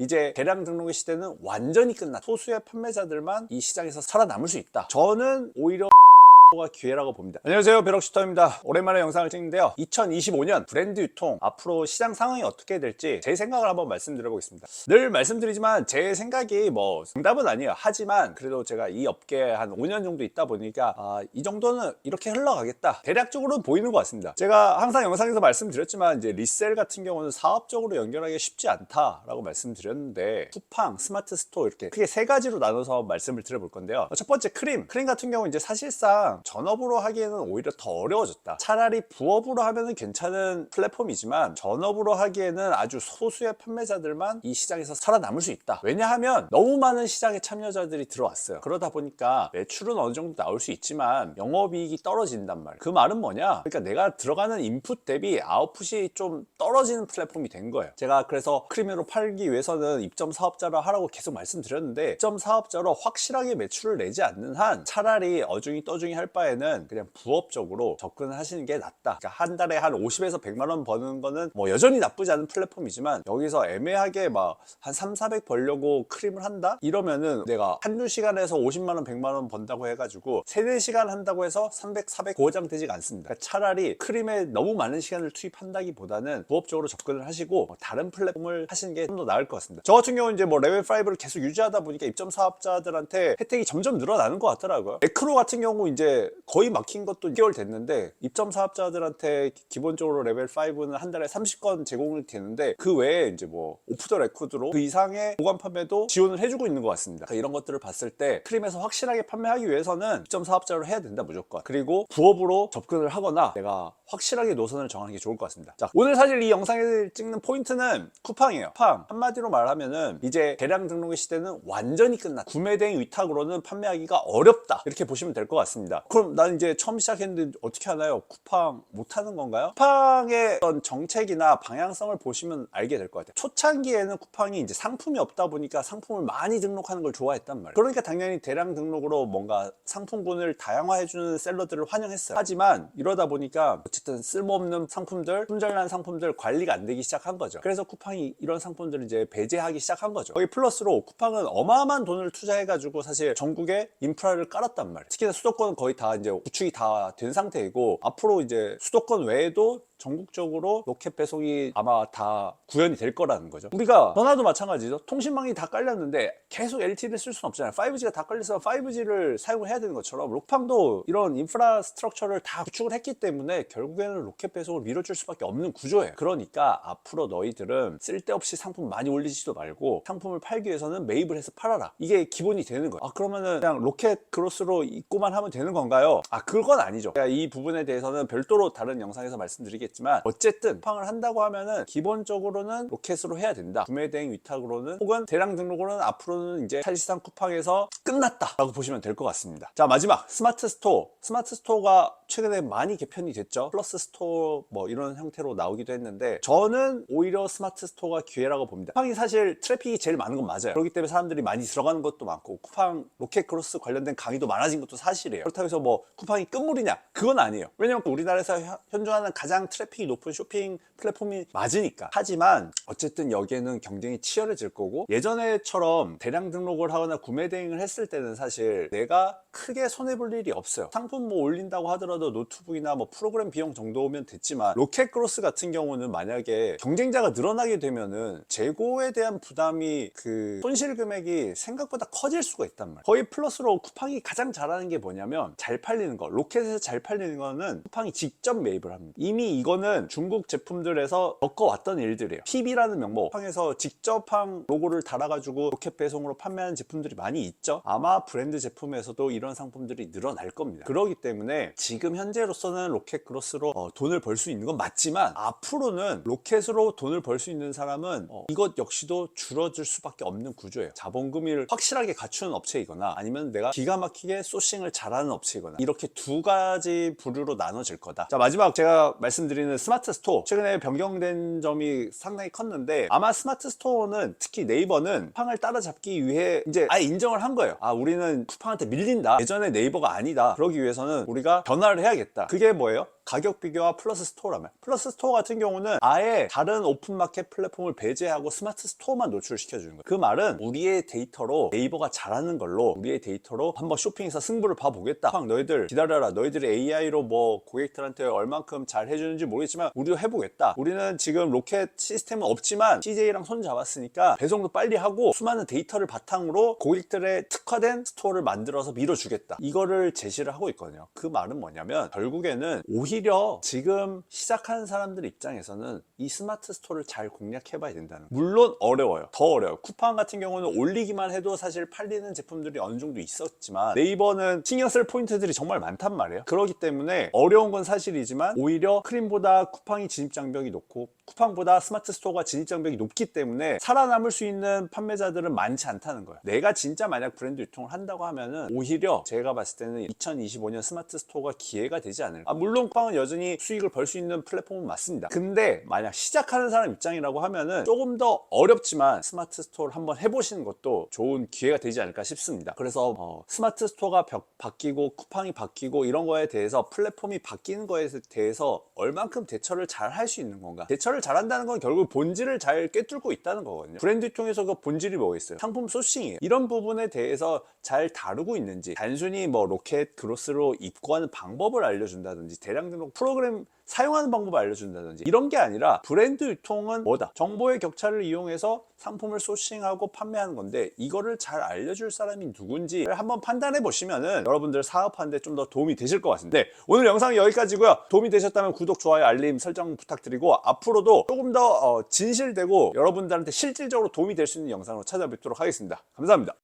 이제 대량 등록의 시대는 완전히 끝났다. 소수의 판매자들만 이 시장에서 살아남을 수 있다. 저는 오히려 가 기회라고 봅니다. 안녕하세요, 벼럭슈터입니다. 오랜만에 영상을 찍는데요, 2025년 브랜드 유통 앞으로 시장 상황이 어떻게 될지 제 생각을 한번 말씀드려 보겠습니다. 늘 말씀드리지만 제 생각이 뭐 정답은 아니에요. 하지만 그래도 제가 이 업계에 한 5년 정도 있다 보니까 이 정도는 이렇게 흘러가겠다, 대략적으로는 보이는 것 같습니다. 제가 항상 영상에서 말씀드렸지만 이제 리셀 같은 경우는 사업적으로 연결하기 쉽지 않다라고 말씀드렸는데, 쿠팡, 스마트 스토어 이렇게 크게 세 가지로 나눠서 말씀을 드려볼 건데요. 첫 번째, 크림 같은 경우 이제 사실상 전업으로 하기에는 오히려 더 어려워졌다. 차라리 부업으로 하면은 괜찮은 플랫폼이지만 전업으로 하기에는 아주 소수의 판매자들만 이 시장에서 살아남을 수 있다. 왜냐하면 너무 많은 시장에 참여자들이 들어왔어요. 그러다 보니까 매출은 어느 정도 나올 수 있지만 영업이익이 떨어진단 말이에요. 그 말은 뭐냐? 그러니까 내가 들어가는 인풋 대비 아웃풋이 좀 떨어지는 플랫폼이 된 거예요. 제가 그래서 크림으로 팔기 위해서는 입점 사업자로 하라고 계속 말씀드렸는데, 입점 사업자로 확실하게 매출을 내지 않는 한 차라리 어중이 떠중이 할 바에는 그냥 부업적으로 접근을 하시는 게 낫다. 그러니까 한 달에 한 50에서 100만 원 버는 거는 뭐 여전히 나쁘지 않은 플랫폼이지만, 여기서 애매하게 막 한 3, 400 벌려고 크림을 한다? 이러면은 내가 한두 시간에서 50만 원, 100만 원 번다고 해가지고 3, 4시간 한다고 해서 300, 400 고장되지가 않습니다. 그러니까 차라리 크림에 너무 많은 시간을 투입한다기보다는 부업적으로 접근을 하시고 뭐 다른 플랫폼을 하시는 게 좀 더 나을 것 같습니다. 저 같은 경우는 이제 뭐 레벨 5를 계속 유지하다 보니까 입점 사업자들한테 혜택이 점점 늘어나는 것 같더라고요. 에크로 같은 경우 이제 거의 막힌 것도 6개월 됐는데, 입점 사업자들한테 기본적으로 레벨 5는 한 달에 30건 제공이 되는데, 그 외에 이제 뭐 오프 더 레코드로 그 이상의 보관 판매도 지원을 해주고 있는 것 같습니다. 그러니까 이런 것들을 봤을 때 크림에서 확실하게 판매하기 위해서는 입점 사업자로 해야 된다, 무조건. 그리고 부업으로 접근을 하거나 내가 확실하게 노선을 정하는 게 좋을 것 같습니다. 자, 오늘 사실 이 영상을 찍는 포인트는 쿠팡이에요. 쿠팡 한마디로 말하면은 이제 대량 등록의 시대는 완전히 끝났다. 구매 대행 위탁으로는 판매하기가 어렵다, 이렇게 보시면 될 것 같습니다. 그럼 난 이제 처음 시작했는데 어떻게 하나요? 쿠팡 못하는 건가요? 쿠팡의 어떤 정책이나 방향성을 보시면 알게 될 것 같아요. 초창기에는 쿠팡이 이제 상품이 없다 보니까 상품을 많이 등록하는 걸 좋아했단 말이에요. 그러니까 당연히 대량 등록으로 뭔가 상품군을 다양화해주는 셀러들을 환영했어요. 하지만 이러다 보니까 어쨌든 쓸모없는 상품들, 품절난 상품들 관리가 안 되기 시작한 거죠. 그래서 쿠팡이 이런 상품들을 이제 배제하기 시작한 거죠. 거기 플러스로 쿠팡은 어마어마한 돈을 투자해가지고 사실 전국에 인프라를 깔았단 말이에요. 특히나 수도권은 거의 다 이제 구축이 다 된 상태이고, 앞으로 이제 수도권 외에도 전국적으로 로켓 배송이 아마 다 구현이 될 거라는 거죠. 우리가 전화도 마찬가지죠. 통신망이 다 깔렸는데 계속 LTE를 쓸 수는 없잖아요. 5G가 다 깔려서 5G를 사용을 해야 되는 것처럼 쿠팡도 이런 인프라 스트럭처를 다 구축을 했기 때문에 결국에는 로켓 배송을 밀어줄 수밖에 없는 구조예요. 그러니까 앞으로 너희들은 쓸데없이 상품 많이 올리지도 말고 상품을 팔기 위해서는 매입을 해서 팔아라. 이게 기본이 되는 거예요. 그러면은 그냥 로켓 그로스로 입고만 하면 되는 건가요? 그건 아니죠. 제가 이 부분에 대해서는 별도로 다른 영상에서 말씀드리겠지만, 어쨌든 쿠팡을 한다고 하면은 기본적으로는 로켓으로 해야 된다. 구매 대행 위탁으로는 혹은 대량 등록으로는 앞으로는 이제 사실상 쿠팡에서 끝났다 라고 보시면 될 것 같습니다. 자, 마지막 스마트 스토어. 스마트 스토어가 최근에 많이 개편이 됐죠. 플러스 스토어 뭐 이런 형태로 나오기도 했는데, 저는 오히려 스마트 스토어가 기회라고 봅니다. 쿠팡이 사실 트래픽이 제일 많은 건 맞아요. 그렇기 때문에 사람들이 많이 들어가는 것도 많고, 쿠팡 로켓 크로스 관련된 강의도 많아진 것도 사실이에요. 그렇다고 해서 뭐 쿠팡이 끝물이냐? 그건 아니에요. 왜냐면 우리나라에서 현존하는 가장 트래픽이 높은 쇼핑 플랫폼이 맞으니까. 하지만 어쨌든 여기에는 경쟁이 치열해질 거고, 예전에처럼 대량 등록을 하거나 구매 대행을 했을 때는 사실 내가 크게 손해볼 일이 없어요. 상품 뭐 올린다고 하더라도 노트북이나 뭐 프로그램 비용 정도면 됐지만, 로켓 크로스 같은 경우는 만약에 경쟁자가 늘어나게 되면은 재고에 대한 부담이, 그 손실 금액이 생각보다 커질 수가 있단 말이에요. 거의 플러스로 쿠팡이 가장 잘하는 게 뭐냐면 잘 팔리는 거. 로켓에서 잘 팔리는 거는 쿠팡이 직접 매입을 합니다. 이미 이거는 중국 제품들에서 겪어왔던 일들이에요. PB라는 명목, 쿠팡에서 직접 한 로고를 달아가지고 로켓 배송으로 판매하는 제품들이 많이 있죠. 아마 브랜드 제품에서도 이런 상품들이 늘어날 겁니다. 그렇기 때문에 지금 현재로서는 로켓 크로스로 돈을 벌 수 있는 건 맞지만, 앞으로는 로켓으로 돈을 벌 수 있는 사람은 이것 역시도 줄어들 수밖에 없는 구조예요. 자본금을 확실하게 갖추는 업체이거나 아니면 내가 기가 막히게 소싱을 잘하는 업체이거나, 이렇게 두 가지 부류로 나눠질 거다. 자, 마지막 제가 말씀드리는 스마트 스토어, 최근에 변경된 점이 상당히 컸는데, 아마 스마트 스토어는 특히 네이버는 쿠팡을 따라잡기 위해 이제 아예 인정을 한 거예요. 우리는 쿠팡한테 밀린다. 예전에 네이버가 아니다. 그러기 위해서는 우리가 변화를 해야겠다. 그게 뭐예요? 가격 비교와 플러스 스토어라면, 플러스 스토어 같은 경우는 아예 다른 오픈마켓 플랫폼을 배제하고 스마트 스토어만 노출시켜주는 거예요. 그 말은 우리의 데이터로 네이버가 잘하는 걸로 우리의 데이터로 한번 쇼핑에서 승부를 봐보겠다. 너희들 기다려라. 너희들이 AI로 뭐 고객들한테 얼만큼 잘 해주는지 모르겠지만 우리도 해보겠다. 우리는 지금 로켓 시스템은 없지만 CJ랑 손 잡았으니까 배송도 빨리 하고 수많은 데이터를 바탕으로 고객들의 특화된 스토어를 만들어서 밀어주겠다. 이거를 제시를 하고 있거든요. 그 말은 뭐냐면 결국에는 오히려 지금 시작하는 사람들 입장에서는 이 스마트 스토어를 잘 공략해봐야 된다는 거예요. 물론 어려워요. 더 어려워요. 쿠팡 같은 경우는 올리기만 해도 사실 팔리는 제품들이 어느 정도 있었지만 네이버는 신경 쓸 포인트들이 정말 많단 말이에요. 그렇기 때문에 어려운 건 사실이지만 오히려 크림보다 쿠팡이 진입장벽이 높고 쿠팡보다 스마트 스토어가 진입장벽이 높기 때문에 살아남을 수 있는 판매자들은 많지 않다는 거예요. 내가 진짜 만약 브랜드 유통을 한다고 하면은 오히려 제가 봤을 때는 2025년 스마트 스토어가 기회가 되지 않을까. 물론 쿠팡은 여전히 수익을 벌 수 있는 플랫폼은 맞습니다. 근데 만약 시작하는 사람 입장이라고 하면은 조금 더 어렵지만 스마트 스토어를 한번 해보시는 것도 좋은 기회가 되지 않을까 싶습니다. 그래서 스마트 스토어가 바뀌고 쿠팡이 바뀌고 이런 거에 대해서 플랫폼이 바뀌는 거에 대해서 얼만큼 대처를 잘 할 수 있는 건가. 대처를 잘한다는 건 결국 본질을 잘 꿰뚫고 있다는 거거든요. 브랜드 유통에서 그 본질이 뭐겠어요? 상품 소싱이에요. 이런 부분에 대해서 잘 다루고 있는지, 단순히 뭐 로켓 그로스로 입고하는 방법을 알려준다든지 대량 등록 프로그램 사용하는 방법을 알려준다든지 이런 게 아니라 브랜드 유통은 뭐다? 정보의 격차를 이용해서 상품을 소싱하고 판매하는 건데 이거를 잘 알려줄 사람이 누군지를 한번 판단해 보시면은 여러분들 사업하는데 좀 더 도움이 되실 것 같습니다. 네, 오늘 영상은 여기까지고요. 도움이 되셨다면 구독, 좋아요, 알림 설정 부탁드리고 앞으로도 조금 더 진실되고 여러분들한테 실질적으로 도움이 될 수 있는 영상으로 찾아뵙도록 하겠습니다. 감사합니다.